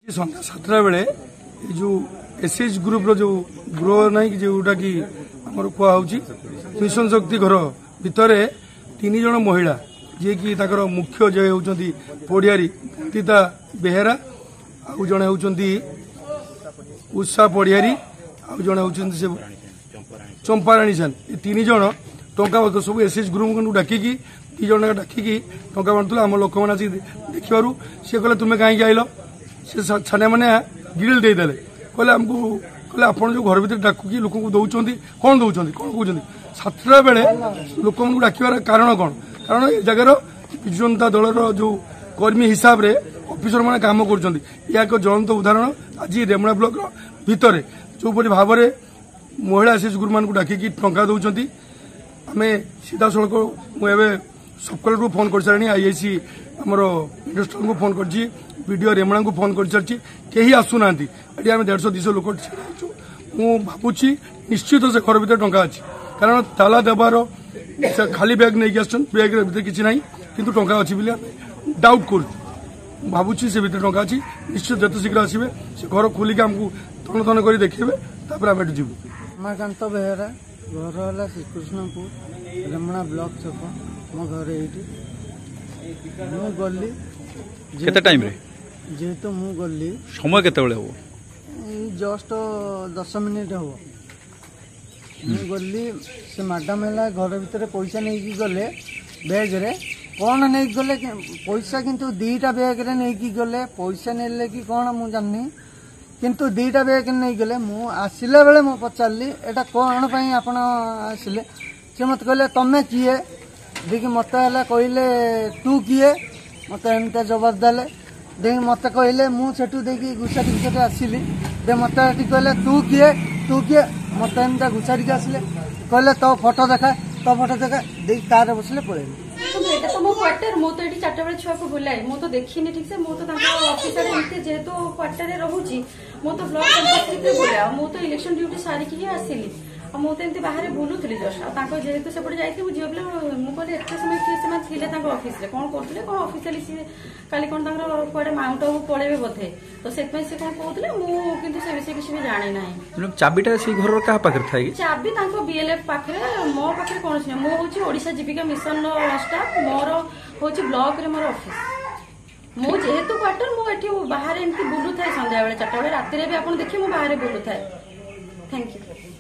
सन्ध्या 7टा बेले जो SH group रो जो गृह ना जोटा कि आमर कहुची मिशन शक्ति घर भितर 3 जन महिला जी कि मुख्य जे होती पड़ियारी तीता बेहेरा आउ जड़े होती उषा पड़ियारी आउ जड़े होती से चंपाराणी सेन ये 3 जन टंका सब एसएच ग्रुप डाकिकी 2 जन डाकिकी टंका बांटुला आम लोक मैंने देखिबार सी कहले तुम्हें कहीं आइल से छाने मैंने गिरिल देदेले कहले आमको कहले आप जो घर भर डाकुकी लोक दौरान कौन दौरान कौन कहते 7टा बेले लोक डाकिबार कारण कौन कारण ए जगार विजु जनता दलर जो कर्मी हिसाब से ऑफिसर मैंने काम कर एक ज्वलंत उदाहरण आज रेमुणा ब्लॉक भितर जोपरी भाव में महिला एसएच ग्रुप मान डाकिकी टंका दौरान आम सीधा सड़क मुझे सबकलेक्टर को फोन कर सारे आईआईसी आमर इंडस्ट्रियल को फोन कर वीडियो रेमुणा को फोन कर सारी कहीं आसुना ये आम 150-200 लोक मु भावुची निश्चित से घर भर टंका अच्छी कारण ताला देवार खाली बैग नहीं बैग भर किसी ना कि टंका अच्छी डाउट कर भावुची से भर टंका अच्छी निश्चित जिते शीघ्र आसवे से घर खोलिक आमको तन तन कर देखिए आम जीव उमाकांत बेहेरा घर है श्रीकृष्णपुर रेमुणा ब्लॉक छक मो घर ये गली केते टाइम रे जेहेतु मु गली समय केते बेले हो जस्ट 10 मिनिट हो मु गली से मैडम है घर भीतर पैसा नहीं गले बैग रे कौन नहीं गले पैसा किंतु 2टा बैग रे नहीं गले पैसा नेले कि कौन मु जाननी किंतु 2टा बैग नहीं गले मु आसिले बेले मु पचारली एटा कौन पई आपण आसिले से मत कहले तमे किए देखि मत कहले तू किए मत एमता जवाब देले देख मत कहले मुठू देखी घुसारी घुसारी आसिली दे मत कहले तू किए मत एमता घुसारी आसिले कहले तो फोटो देखा देख कार बसले पड़े तो मो क्वार्टर मो तो ये 4टा बेले छुआ को बुलाए मो तो देखी ठीक से मो तो ऑफिसर एमती जेहेतु क्वार्टर रोची मो तो ब्लॉक कैंपस बुलाए मो तो इलेक्शन ड्यूटी सारिकी ही आसिली मुझे बाहर बुलूली जस्ट जेहेतु सेपटे जाइए झील पे मुझे एत समय किए थे अफिस कौन करते कौन अफिशियाली सी काली कौन कड़े माउंट आबू पलैबे बोधे तो से कौन कहते मुझे विषय किसी भी जाने ना चाबीटा से घर क्या पाखे चाबी बीएलएफ पाखे मो पाखे कौन नहीं मुझे ओडिशा जीविका मिशन स्टाफ मोर हूँ ब्लॉक रे मोर ऑफिस मु जेहेतु क्वार्टर मुझे बाहर एमती बुलू थाए सन्ध्या बेले 4टा बेले राति भी आप देखिए मुझे बाहर बुलू थाए थैंक यू।